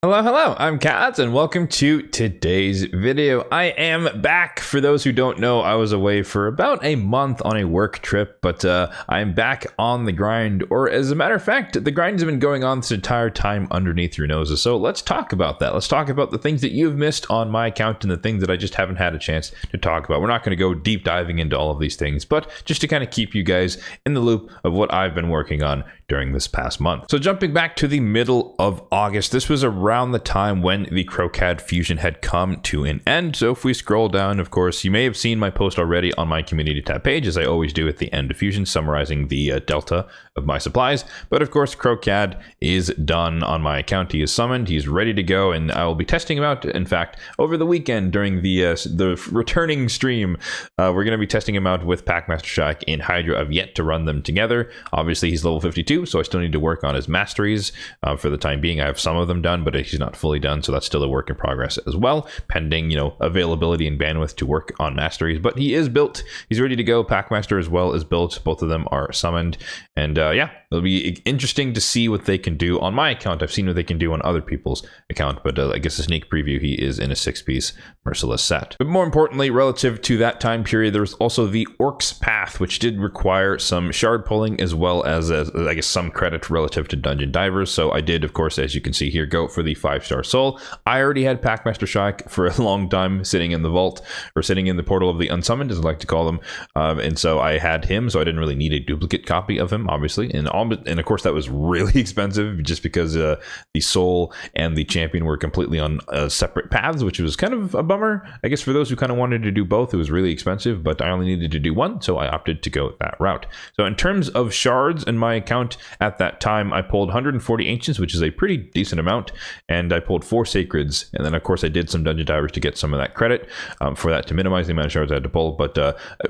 Hello, I'm Kads, and welcome to today's video. I am back. For those who don't know, I was away for about a month on a work trip, but I'm back on the grind, or as a matter of fact, the grind has been going on this entire time underneath your noses. So let's talk about that. Let's talk about the things that you've missed on my account and the things that I just haven't had a chance to talk about. We're not going to go deep diving into all of these things, but just to kind of keep you guys in the loop of what I've been working on during this past month. So jumping back to the middle of August, this was around the time when the Kro'Khad fusion had come to an end. So if we scroll down, of course, you may have seen my post already on my community tab page, as I always do at the end of fusion, summarizing the delta of my supplies. But of course, Kro'Khad is done on my account. He is summoned, he's ready to go, and I will be testing him out. In fact, over the weekend during the returning stream, we're going to be testing him out with Packmaster Shack in Hydra. I've yet to run them together. Obviously, he's level 52, so I still need to work on his masteries. For the time being, I have some of them done, but he's not fully done, so that's still a work in progress as well, pending availability and bandwidth to work on masteries. But he is built, he's ready to go. Packmaster as well is built, both of them are summoned, and yeah, it'll be interesting to see what they can do on my account. I've seen what they can do on other people's account, but I guess a sneak preview, he is in a 6-piece merciless set. But more importantly, relative to that time period, there was also the Orc's Path, which did require some shard pulling as well as I guess some credit relative to Dungeon Divers. So I did, of course, as you can see here, go for the 5-star soul. I already had Packmaster Shack for a long time sitting in the vault, or sitting in the portal of the unsummoned, as I like to call them, and so I had him, so I didn't really need a duplicate copy of him, obviously, and of course that was really expensive, just because the soul and the champion were completely on separate paths, which was kind of a bummer. I guess for those who kind of wanted to do both, it was really expensive, but I only needed to do one, so I opted to go that route. So in terms of shards in my account at that time, I pulled 140 ancients, which is a pretty decent amount, and I pulled 4 sacreds, and then of course I did some dungeon divers to get some of that credit for that, to minimize the amount of shards I had to pull. But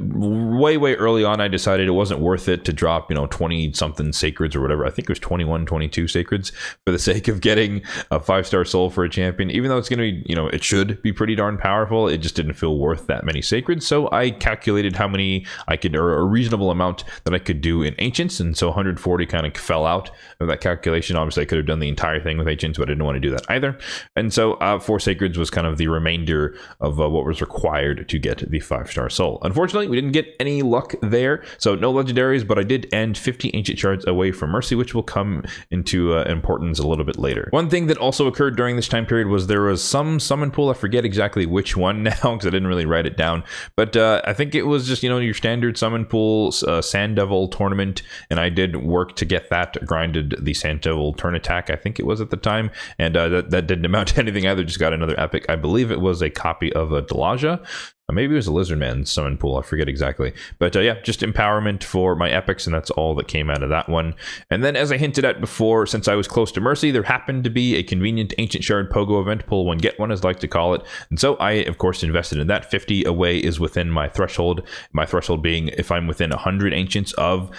way early on, I decided it wasn't worth it to drop 20 something sacreds or whatever. I think it was 21, 22 sacreds for the sake of getting a 5-star soul for a champion. Even though it's going to be, it should be pretty darn powerful, it just didn't feel worth that many sacreds. So I calculated how many I could, or a reasonable amount that I could do in ancients, and so 140 kind of fell out of that calculation. Obviously I could have done the entire thing with ancients, but I didn't want to do that either, and so 4 sacreds was kind of the remainder of what was required to get the 5-star soul. Unfortunately, we didn't get any luck there, so no legendaries, but I did end 50 ancient shards away from mercy, which will come into importance a little bit later. One thing that also occurred during this time period was there was some summon pool. I forget exactly which one now, because I didn't really write it down, but I think it was just your standard summon pool Sand Devil tournament, and I did work to get that, grinded the Sand Devil turn attack, I think it was at the time, and that didn't amount to anything either. Just got another epic. I believe it was a copy of a Delaja. Maybe it was a Lizardman summon pool, I forget exactly. But yeah, just empowerment for my epics, and that's all that came out of that one. And then, as I hinted at before, since I was close to Mercy, there happened to be a convenient Ancient Shard POGO event, pull one, get one, as I like to call it. And so I, of course, invested in that. 50 away is within my threshold. My threshold being if I'm within 100 Ancients of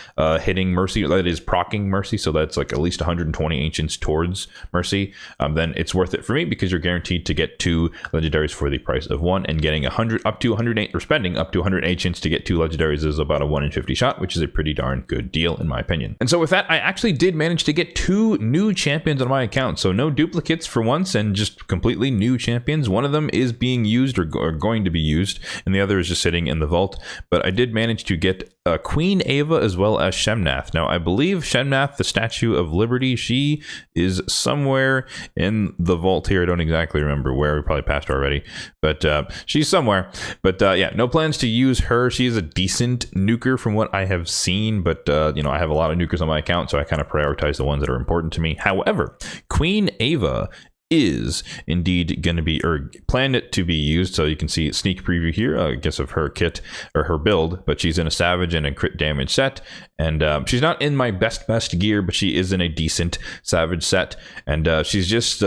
hitting Mercy, that is procking Mercy, so that's like at least 120 Ancients towards Mercy, then it's worth it for me, because you're guaranteed to get 2 legendaries for the price of 1, and getting 100 up to 108, or spending up to 100 ancients to get 2 legendaries is about a 1 in 50 shot, which is a pretty darn good deal in my opinion. And so with that, I actually did manage to get 2 new champions on my account, so no duplicates for once, and just completely new champions. One of them is being used, or going to be used, and the other is just sitting in the vault. But I did manage to get Queen Ava as well as Shemnath. Now I believe Shemnath, the Statue of Liberty, she is somewhere in the vault here. I don't exactly remember where, we probably passed her already, but she's somewhere. But yeah, no plans to use her. She is a decent nuker from what I have seen, but I have a lot of nukers on my account, so I kind of prioritize the ones that are important to me. However, Queen Ava is indeed going to be, or planned it to be used. So you can see a sneak preview here, I guess, of her kit or her build, but she's in a savage and a crit damage set, and she's not in my best gear, but she is in a decent savage set, and she's just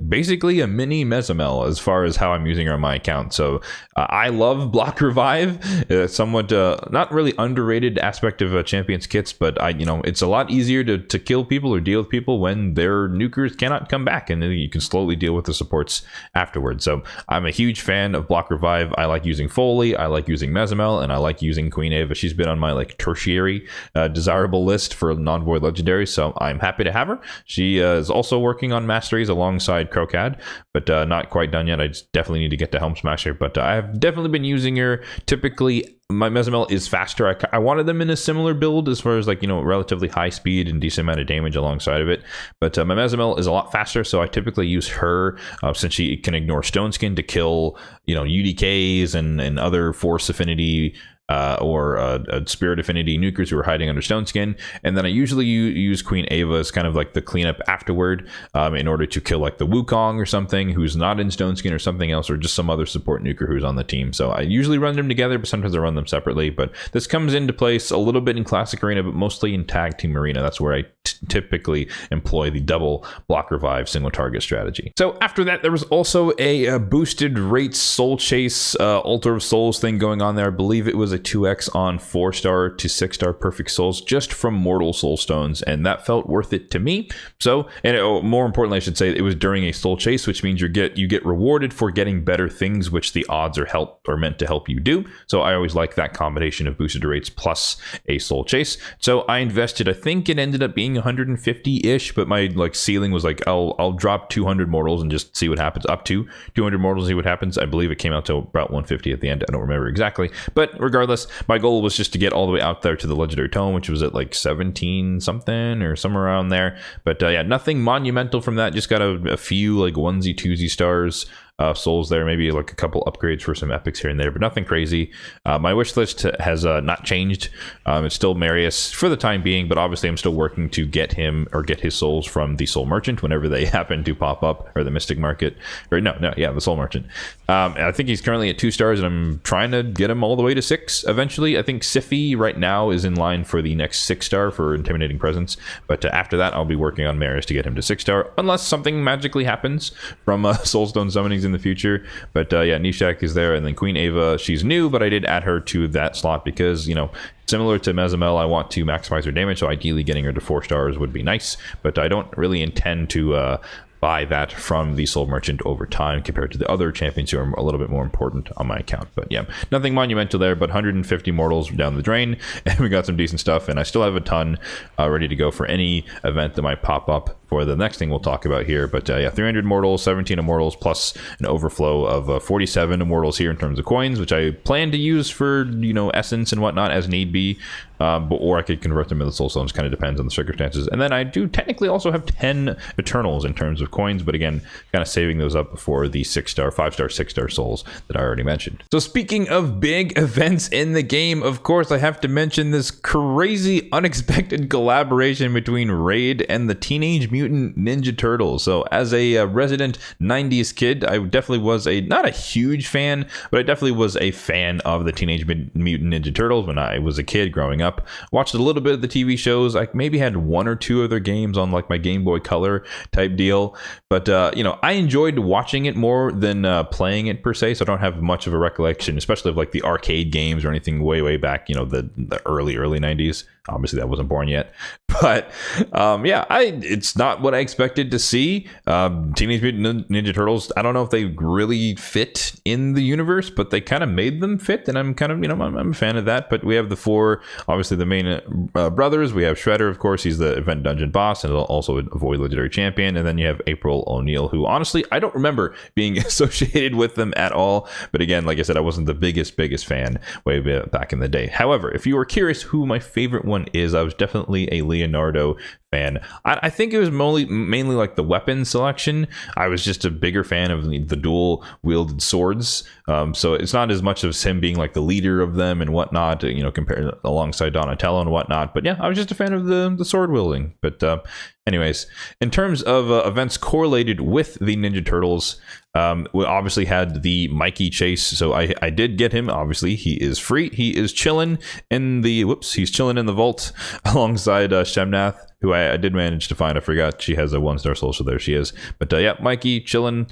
basically a mini Mezamel as far as how I'm using her on my account. So I love block revive, somewhat not really underrated aspect of champions kits, but it's a lot easier to kill people or deal with people when their nukers cannot come back, and you can slowly deal with the supports afterwards. So I'm a huge fan of block revive. I like using Foley, I like using Mezimel, and I like using Queen Ava. She's been on my like tertiary desirable list for non-void legendaries, so I'm happy to have her. She is also working on masteries alongside Kro'Khad, but not quite done yet. I just definitely need to get to Helm Smasher, but I've definitely been using her. Typically my Mezimel is faster. I wanted them in a similar build as far as like, you know, relatively high speed and decent amount of damage alongside of it, but my Mezimel is a lot faster, so I typically use her since she can ignore Stone Skin to kill, you know, UDKs and other Force Affinity or Spirit Affinity nukers who are hiding under Stone Skin. And then I usually use Queen Ava as kind of like the cleanup afterward in order to kill like the Wukong or something who's not in Stone Skin or something else, or just some other support nuker who's on the team. So I usually run them together, but sometimes I run them separately. But this comes into place a little bit in Classic Arena, but mostly in Tag Team Arena. That's where I typically employ the double block revive single target strategy. So after that, there was also a boosted rates Soul Chase Altar of Souls thing going on there. I believe it was a 2x on 4-star to 6-star perfect souls just from mortal Soulstones, and that felt worth it to me. So, and more importantly, I should say, it was during a Soul Chase, which means you get rewarded for getting better things, which the odds are meant to help you do. So I always like that combination of boosted rates plus a Soul Chase. So I invested, I think it ended up being 150-ish, but my like ceiling was like, I'll drop 200 mortals and just see what happens, up to 200 mortals, see what happens. I believe it came out to about 150 at the end. I don't remember exactly, but regardless, my goal was just to get all the way out there to the legendary tome, which was at like 17 something or somewhere around there. But yeah, nothing monumental from that. Just got a few like onesie twosie stars souls there, maybe like a couple upgrades for some epics here and there, but nothing crazy. My wish list has not changed. It's still Marius for the time being, but obviously I'm still working to get him or get his souls from the Soul Merchant whenever they happen to pop up, or the Mystic Market, or the Soul Merchant. I think he's currently at 2 stars, and I'm trying to get him all the way to 6 eventually. I think Siphi right now is in line for the next 6-star for Intimidating Presence, but after that I'll be working on Marius to get him to 6-star, unless something magically happens from Soulstone summonings in the future. But yeah, Nishak is there, and then Queen Ava, she's new, but I did add her to that slot because, you know, similar to Mezimel, I want to maximize her damage, so ideally getting her to 4 stars would be nice, but I don't really intend to buy that from the Soul Merchant over time compared to the other champions who are a little bit more important on my account. But yeah, nothing monumental there, but 150 mortals down the drain, and we got some decent stuff, and I still have a ton ready to go for any event that might pop up for the next thing we'll talk about here. But yeah, 300 mortals, 17 immortals, plus an overflow of 47 immortals here in terms of coins, which I plan to use for, you know, essence and whatnot as need be. Or I could convert them into Soulstones, kind of depends on the circumstances. And then I do technically also have 10 Eternals in terms of coins, but again, kind of saving those up for the 6-star, 5-star, 6-star souls that I already mentioned. So speaking of big events in the game, of course, I have to mention this crazy, unexpected collaboration between Raid and the Teenage Mutant Ninja Turtles. So as a resident 90s kid, I definitely was not a huge fan, but I definitely was a fan of the Teenage Mutant Ninja Turtles when I was a kid growing up. Watched a little bit of the TV shows. I maybe had 1 or 2 of their games on like my Game Boy Color type deal, but you know, I enjoyed watching it more than playing it per se, so I don't have much of a recollection, especially of like the arcade games or anything way back, you know, the early 90s. Obviously that wasn't born yet, but yeah, it's not what I expected to see. Teenage Mutant Ninja Turtles, I don't know if they really fit in the universe, but they kind of made them fit, and I'm kind of, you know, I'm a fan of that. But we have the 4, obviously the main brothers. We have Shredder, of course, he's the event dungeon boss and also a Void Legendary Champion, and then you have April O'Neil, who honestly I don't remember being associated with them at all, but again, like I said, I wasn't the biggest fan way back in the day. However, if you were curious who my favorite one is, I was definitely a Leonardo fan. I think it was mainly like the weapon selection. I was just a bigger fan of the dual wielded swords, so it's not as much of him being like the leader of them and whatnot, you know, compared alongside Donatello and whatnot. But yeah, I was just a fan of the sword wielding. But anyways, in terms of events correlated with the Ninja Turtles, we obviously had the Mikey chase, so I did get him. Obviously he is free, he is chilling in the he's chilling in the vault alongside Shemnath, who I did manage to find. I forgot she has a 1-star soul, so there she is. But yeah, Mikey chilling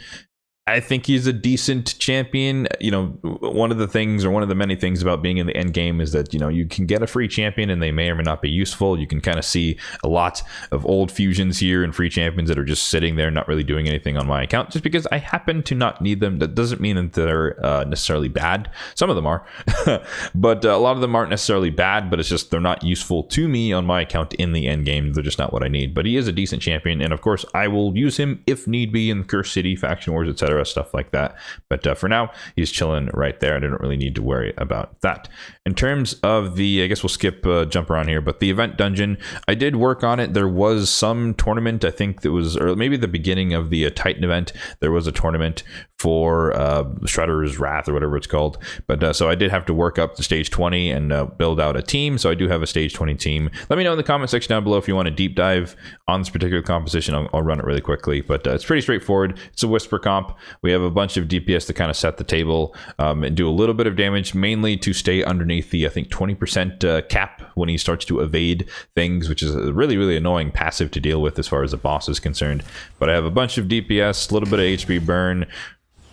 I think he's a decent champion. You know, one of the things, or one of the many things about being in the end game is that, you know, you can get a free champion and they may or may not be useful. You can kind of see a lot of old fusions here and free champions that are just sitting there not really doing anything on my account just because I happen to not need them. That doesn't mean that they're necessarily bad. Some of them are, but a lot of them aren't necessarily bad, but it's just they're not useful to me on my account in the end game. They're just not what I need. But he is a decent champion, and of course I will use him if need be in the Curse City, Faction Wars, etc., stuff like that. But for now, he's chilling right there. I don't really need to worry about that. In terms of the, I guess we'll skip jump around here, but the event dungeon, I did work on it. There was some tournament, I think that was, or maybe the beginning of the Titan event, there was a tournament for Shredder's Wrath or whatever it's called. But so I did have to work up to stage 20 and build out a team. So I do have a stage 20 team. Let me know in the comment section down below if you want a deep dive on this particular composition. I'll run it really quickly, but it's pretty straightforward. It's a Whisper comp. We have a bunch of DPS to kind of set the table and do a little bit of damage, mainly to stay underneath the, I think, 20% cap when he starts to evade things, which is a really, really annoying passive to deal with as far as the boss is concerned. But I have a bunch of DPS, a little bit of HP burn.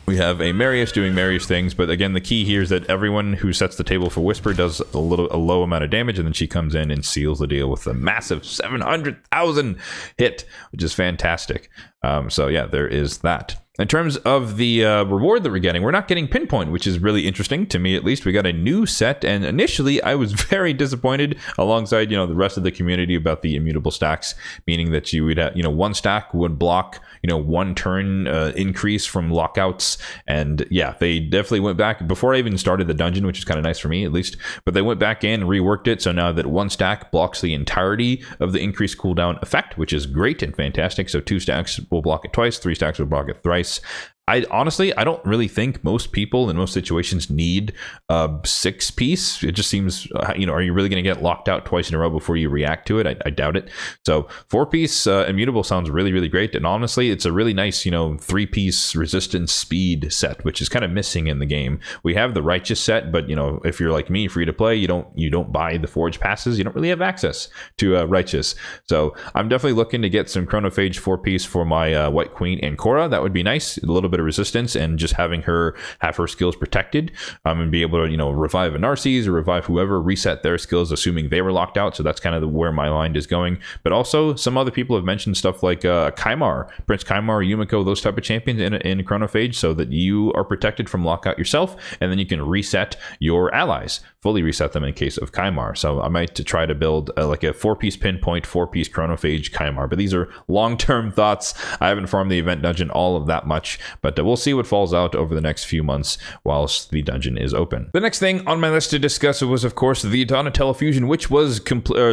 We have a Marius doing Marius things, but again, the key here is that everyone who sets the table for Whisper does a low amount of damage, and then she comes in and seals the deal with a massive 700,000 hit, which is fantastic. So yeah, there is that. In terms of the reward that we're not getting Pinpoint, which is really interesting to me, at least. We got a new set, and initially I was very disappointed alongside, you know, the rest of the community about the immutable stacks, meaning that you would have, you know, one stack would block, you know, one turn increase from lockouts. And yeah, they definitely went back before I even started the dungeon, which is kind of nice for me at least, but they went back in and reworked it. So now that one stack blocks the entirety of the increased cooldown effect, which is great and fantastic. So 2 stacks will block it twice, 3 stacks will block it thrice. I honestly don't really think most people in most situations need a 6-piece. It just seems, you know, are you really going to get locked out twice in a row before you react to it? I doubt it. So 4-piece immutable sounds really, really great. And honestly, it's a really nice, you know, 3-piece resistance speed set, which is kind of missing in the game. We have the righteous set, but you know, if you're like me, free to play, you don't buy the forge passes. You don't really have access to righteous. So I'm definitely looking to get some Chronophage 4-piece for my White Queen and Cora. That would be nice. A little bit of resistance and just having her have her skills protected and be able to, you know, revive a Narcisse or revive whoever, reset their skills assuming they were locked out. So that's kind of where my mind is going. But also some other people have mentioned stuff like Kymar, Prince Kymar, Yumiko, those type of champions in Chronophage, so that you are protected from lockout yourself, and then you can reset your allies, fully reset them in case of Kymar. So I might try to build like a 4-piece Pinpoint, 4-piece Chronophage Kymar, but these are long-term thoughts. I haven't farmed the event dungeon all of that much, but we'll see what falls out over the next few months whilst the dungeon is open. The next thing on my list to discuss was, of course, the Donatello fusion, which was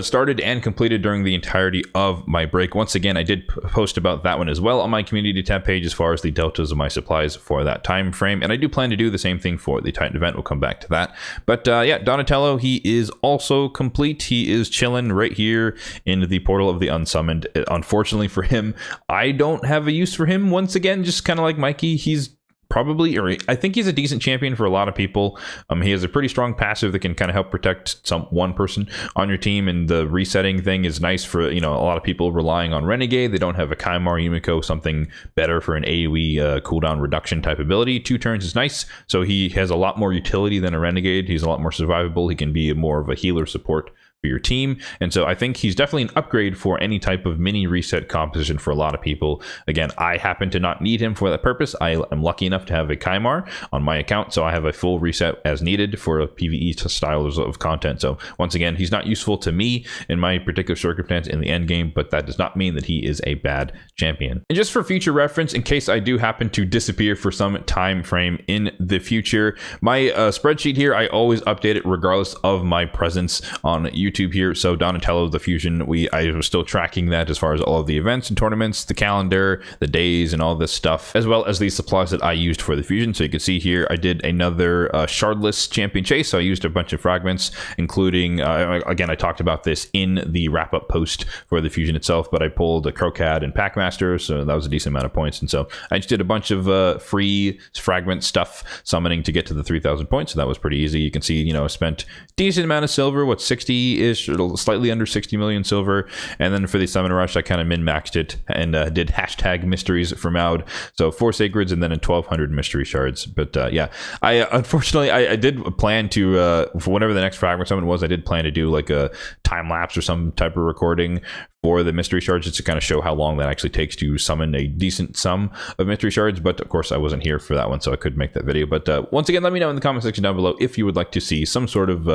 started and completed during the entirety of my break. Once again, I did post about that one as well on my community tab page as far as the deltas of my supplies for that time frame, and I do plan to do the same thing for the Titan event. We'll come back to that. But yeah, Donatello, he is also complete. He is chilling right here in the portal of the unsummoned. Unfortunately for him, I don't have a use for him. Once again, just kind of like Mikey, he's probably, or I think he's a decent champion for a lot of people. He has a pretty strong passive that can kind of help protect one person on your team, and the resetting thing is nice for, you know, a lot of people relying on Renegade. They don't have a Kymar, Yumiko, something better for an AoE cooldown reduction type ability. 2 turns is nice, so he has a lot more utility than a Renegade. He's a lot more survivable. He can be more of a healer support for your team, and so I think he's definitely an upgrade for any type of mini reset composition for a lot of people. Again, I happen to not need him for that purpose. I am lucky enough to have a Kymar on my account, so I have a full reset as needed for a PvE styles of content. So once again, he's not useful to me in my particular circumstance in the end game, but that does not mean that he is a bad champion. And just for future reference, in case I do happen to disappear for some time frame in the future, my spreadsheet here, I always update it regardless of my presence on YouTube here. So Donatello the fusion, I was still tracking that as far as all of the events and tournaments, the calendar, the days, and all this stuff, as well as the supplies that I used for the fusion. So you can see here I did another shardless champion chase. So I used a bunch of fragments, including again, I talked about this in the wrap-up post for the fusion itself, but I pulled a Kro'Khad and Packmaster, so that was a decent amount of points. And so I just did a bunch of free fragment stuff summoning to get to the 3,000 points. So that was pretty easy. You can see, you know, I spent decent amount of silver, what, 60 60-ish, slightly under 60 million silver. And then for the Summon Rush, I kind of min-maxed it and did hashtag mysteries for Maud. So 4 Sacreds and then a 1200 mystery shards. But yeah, unfortunately, I did plan to, for whatever the next fragment summon was, I did plan to do like a time lapse or some type of recording for the mystery shards, just to kind of show how long that actually takes to summon a decent sum of mystery shards. But of course I wasn't here for that one, so I couldn't make that video. But once again, let me know in the comment section down below if you would like to see some sort of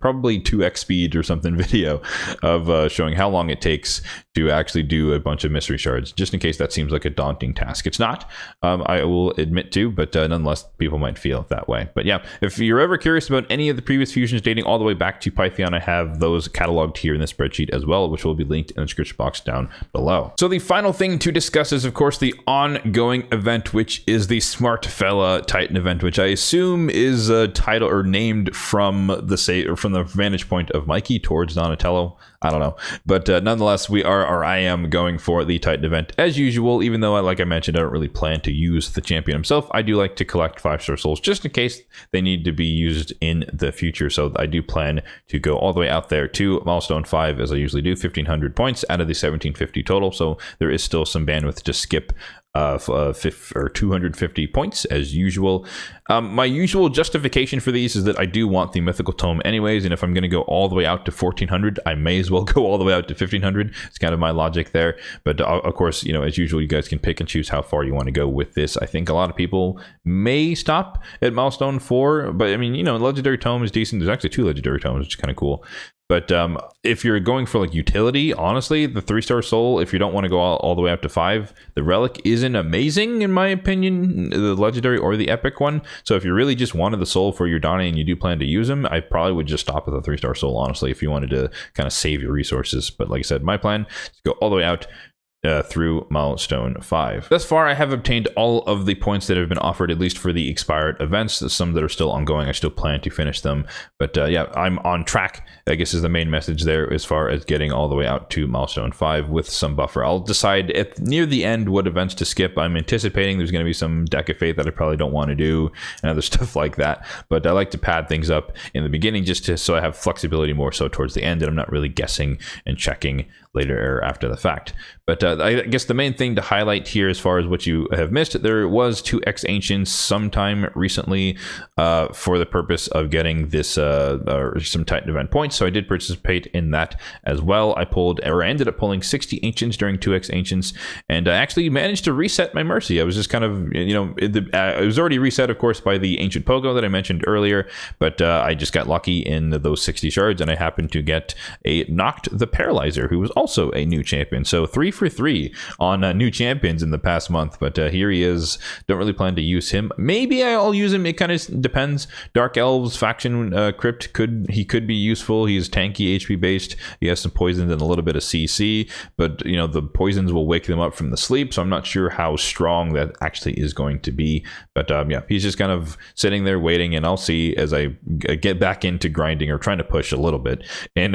probably 2x speed or something video of showing how long it takes to actually do a bunch of mystery shards, just in case that seems like a daunting task. It's not, I will admit to, but nonetheless people might feel that way. But yeah, if you're ever curious about any of the previous fusions dating all the way back to Python, I have those cataloged here in this spreadsheet as well, which will be linked in the description box down below. So the final thing to discuss is of course the ongoing event, which is the Smart Fella Titan event, which I assume is a title or named from the vantage point of Mikey towards Donatello. I don't know, but nonetheless, I am going for the Titan event as usual. Even though, like I mentioned, I don't really plan to use the champion himself. I do like to collect 5-star souls just in case they need to be used in the future. So I do plan to go all the way out there to milestone 5, as I usually do, 1500 points out of the 1750 total. So there is still some bandwidth to skip 250 points as usual. My usual justification for these is that I do want the mythical tome anyways, and if I'm going to go all the way out to 1400, I may as well go all the way out to 1500. It's kind of my logic there. But of course, you know, as usual, you guys can pick and choose how far you want to go with this. I think a lot of people may stop at milestone 4, but I mean, you know, legendary tome is decent. There's actually 2 legendary tomes, which is kind of cool. But if you're going for like utility, honestly, the 3-star soul, if you don't want to go all the way up to 5, the relic isn't amazing in my opinion, the legendary or the epic one. So if you really just wanted the soul for your Donnie and you do plan to use them, I probably would just stop at the 3-star soul, honestly, if you wanted to kind of save your resources. But like I said, my plan is to go all the way out through milestone 5. Thus far, I have obtained all of the points that have been offered, at least for the expired events. Some that are still ongoing, I still plan to finish them. But yeah, I'm on track, I guess, is the main message there as far as getting all the way out to milestone 5 with some buffer. I'll decide near the end what events to skip. I'm anticipating there's going to be some Deck of Fate that I probably don't want to do and other stuff like that. But I like to pad things up in the beginning so I have flexibility more so towards the end, and I'm not really guessing and checking later or after the fact. But I guess the main thing to highlight here as far as what you have missed, there was 2x Ancients sometime recently for the purpose of getting this some Titan event points. So I did participate in that as well. I ended up pulling 60 Ancients during 2x Ancients, and I actually managed to reset my Mercy. I was just kind of, you know, it was already reset, of course, by the Ancient Pogo that I mentioned earlier, but I just got lucky in those 60 shards, and I happened to get Noct the Paralyzer, who was also a new champion. So 3 for 3 on new champions in the past month, but here he is. Don't really plan to use him. Maybe I'll use him. It kind of depends. Dark Elves faction crypt could be useful. He's tanky HP based. He has some poisons and a little bit of CC, but you know, the poisons will wake them up from the sleep, so I'm not sure how strong that actually is going to be. But yeah, he's just kind of sitting there waiting, and I'll see as I get back into grinding or trying to push a little bit in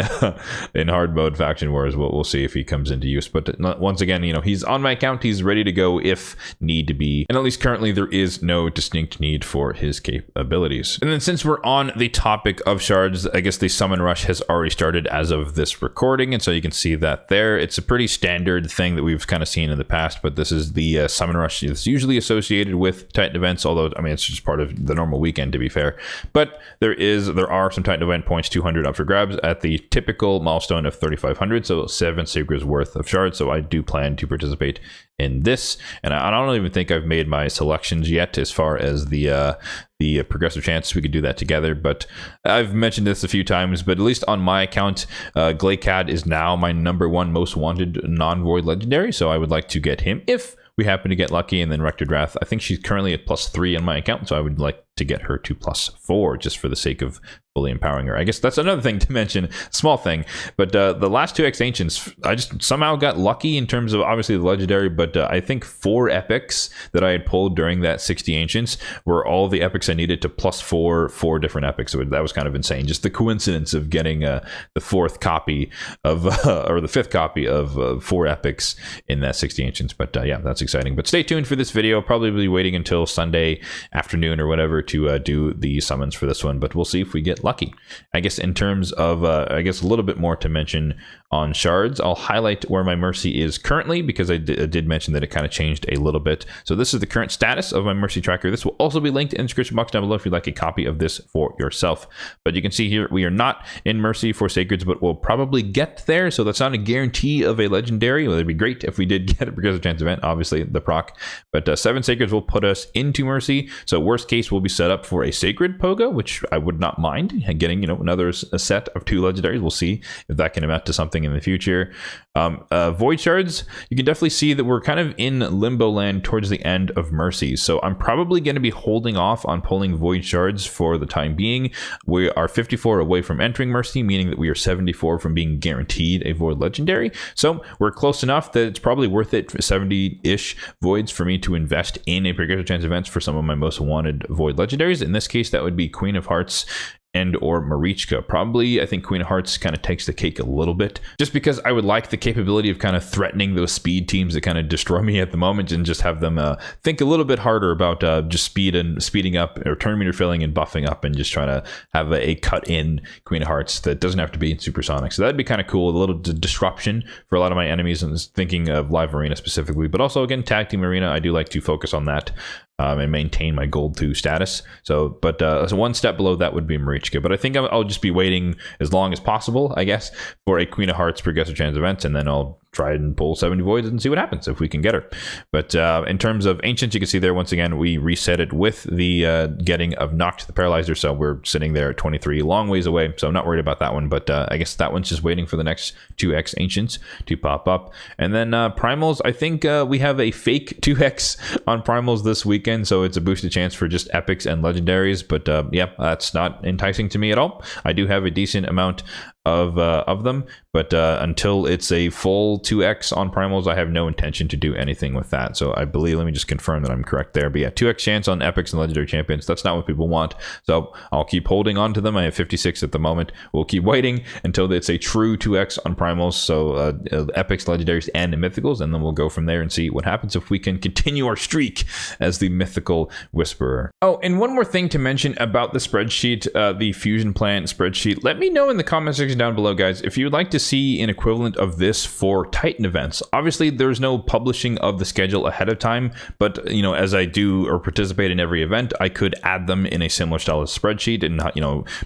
hard mode faction wars. We'll see if he comes into use. But once again, you know, he's on my account. He's ready to go if need to be, and at least currently there is no distinct need for his capabilities. And then since we're on the topic of shards, I guess the summon rush has already started as of this recording, and so you can see that there. It's a pretty standard thing that we've kind of seen in the past, but this is the summon rush that's usually associated with Titan events, although I mean it's just part of the normal weekend, to be fair. But there are some Titan event points, 200 up for grabs at the typical milestone of 3500, so 7 Sigras worth of shards. So I do plan to participate in this, and I don't even think I've made my selections yet as far as the progressive chance. We could do that together, but I've mentioned this a few times, but at least on my account, Kro'Khad is now my #1 most wanted non-void legendary, so I would like to get him if we happen to get lucky. And then Rector Drath, I think she's currently at +3 on my account, so I would like to get her to +4 just for the sake of fully empowering her. I guess that's another thing to mention, small thing, but the last 2x Ancients, I just somehow got lucky in terms of obviously the legendary, but I think 4 epics that I had pulled during that 60 Ancients were all the epics I needed to +4 different epics. So that was kind of insane, just the coincidence of getting the 4th copy of or the 5th copy of 4 epics in that 60 Ancients. But yeah, that's exciting. But stay tuned for this video. Probably be waiting until Sunday afternoon or whatever to do the summons for this one, but we'll see if we get lucky. I guess in terms of, I guess a little bit more to mention on shards, I'll highlight where my Mercy is currently, because I did mention that it kind of changed a little bit. So this is the current status of my Mercy tracker. This will also be linked in the description box down below if you'd like a copy of this for yourself. But you can see here, we are not in Mercy for Sacreds, but we'll probably get there. So that's not a guarantee of a legendary. Well, it'd be great if we did get a progressive chance event, obviously the proc, but 7 Sacreds will put us into Mercy. So worst case, we'll be set up for a Sacred Pogo, which I would not mind getting, another a set of 2 legendaries. We'll see if that can amount to something in the future. Void shards, you can definitely see that we're kind of in limbo land towards the end of Mercy. So I'm probably going to be holding off on pulling void shards for the time being. We are 54 away from entering Mercy, meaning that we are 74 from being guaranteed a void legendary. So we're close enough that it's probably worth it, 70-ish voids, for me to invest in a progressive chance events for some of my most wanted void legendaries. In this case, that would be Queen of Hearts and or Marichka. Probably, I think Queen of Hearts kind of takes the cake a little bit, just because I would like the capability of kind of threatening those speed teams that kind of destroy me at the moment, and just have them think a little bit harder about just speeding up, or turn meter filling and buffing up, and just trying to have a cut in Queen of Hearts that doesn't have to be in supersonic. So that'd be kind of cool, a little disruption for a lot of my enemies. And thinking of live arena specifically, but also again tag team arena, I do like to focus on that and maintain my gold 2 status. So, but so one step below that would be Marichka. But I think I'll just be waiting as long as possible, I guess, for a Queen of Hearts progressive chance event, and then I'll try and pull 70 voids and see what happens if we can get her. But in terms of ancients, you can see there once again we reset it with the getting of Noct the Paralyzer, so we're sitting there at 23, long ways away, so I'm not worried about that one. But I guess that one's just waiting for the next 2x ancients to pop up. And then primals, I think we have a fake 2x on primals this weekend, so it's a boosted chance for just epics and legendaries. But yeah, that's not enticing to me at all. I do have a decent amount of them, but until it's a full 2x on primals, I have no intention to do anything with that. So I believe, let me just confirm that I'm correct there, but yeah, 2x chance on epics and legendary champions, that's not what people want, so I'll keep holding on to them. I have 56 at the moment. We'll keep waiting until it's a true 2x on primals, so epics, legendaries, and mythicals, and then we'll go from there and see what happens if we can continue our streak as the mythical whisperer. Oh, and one more thing to mention about the spreadsheet, the fusion plan spreadsheet. Let me know in the comment section down below, guys, if you would like to see an equivalent of this for Titan events. Obviously, there's no publishing of the schedule ahead of time, but as I do or participate in every event, I could add them in a similar style of spreadsheet and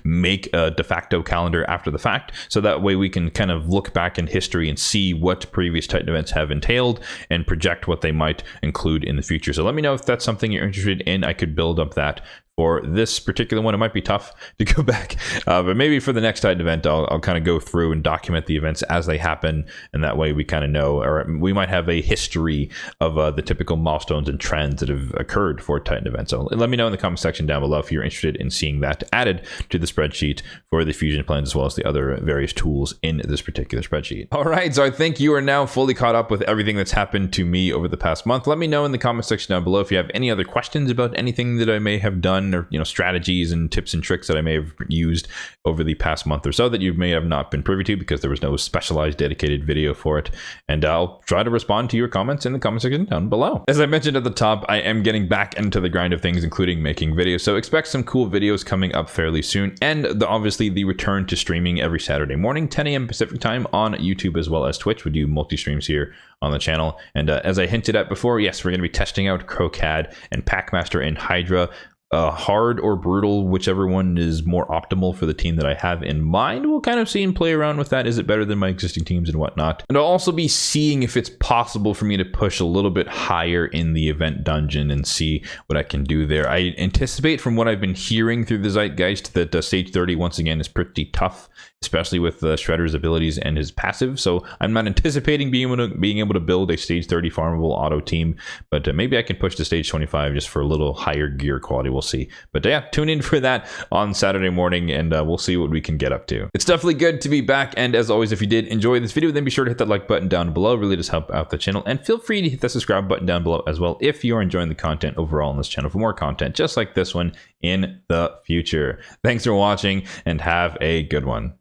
make a de facto calendar after the fact, so that way we can kind of look back in history and see what previous Titan events have entailed and project what they might include in the future. So let me know if that's something you're interested in. I could build up that for this particular one. It might be tough to go back, but maybe for the next Titan event, I'll kind of go through and document the events as they happen, and that way we kind of know, or we might have a history of the typical milestones and trends that have occurred for Titan events. So let me know in the comment section down below if you're interested in seeing that added to the spreadsheet for the fusion plans, as well as the other various tools in this particular spreadsheet. All right, so I think you are now fully caught up with everything that's happened to me over the past month. Let me know in the comment section down below if you have any other questions about anything that I may have done, or strategies and tips and tricks that I may have used over the past month or so that you may have not been privy to, because there was no specialized dedicated video for it. And I'll try to respond to your comments in the comment section down below. As I mentioned at the top, I am getting back into the grind of things, including making videos, so expect some cool videos coming up fairly soon, and obviously the return to streaming every Saturday morning, 10 a.m. Pacific time on YouTube as well as Twitch. We do multi-streams here on the channel, and as I hinted at before, yes, we're going to be testing out Kro'Khad and Packmaster and Hydra. Hard or brutal, whichever one is more optimal for the team that I have in mind. We'll kind of see and play around with that. Is it better than my existing teams and whatnot? And I'll also be seeing if it's possible for me to push a little bit higher in the event dungeon and see what I can do there. I anticipate, from what I've been hearing through the zeitgeist, that stage 30 once again is pretty tough, especially with Shredder's abilities and his passive. So I'm not anticipating being able to build a stage 30 farmable auto team, but maybe I can push to stage 25 just for a little higher gear quality. We'll see. But yeah, tune in for that on Saturday morning, and we'll see what we can get up to. It's definitely good to be back, and as always, if you did enjoy this video, then be sure to hit that like button down below. It really does help out the channel, and feel free to hit the subscribe button down below as well if you are enjoying the content overall on this channel for more content just like this one in the future. Thanks for watching, and have a good one.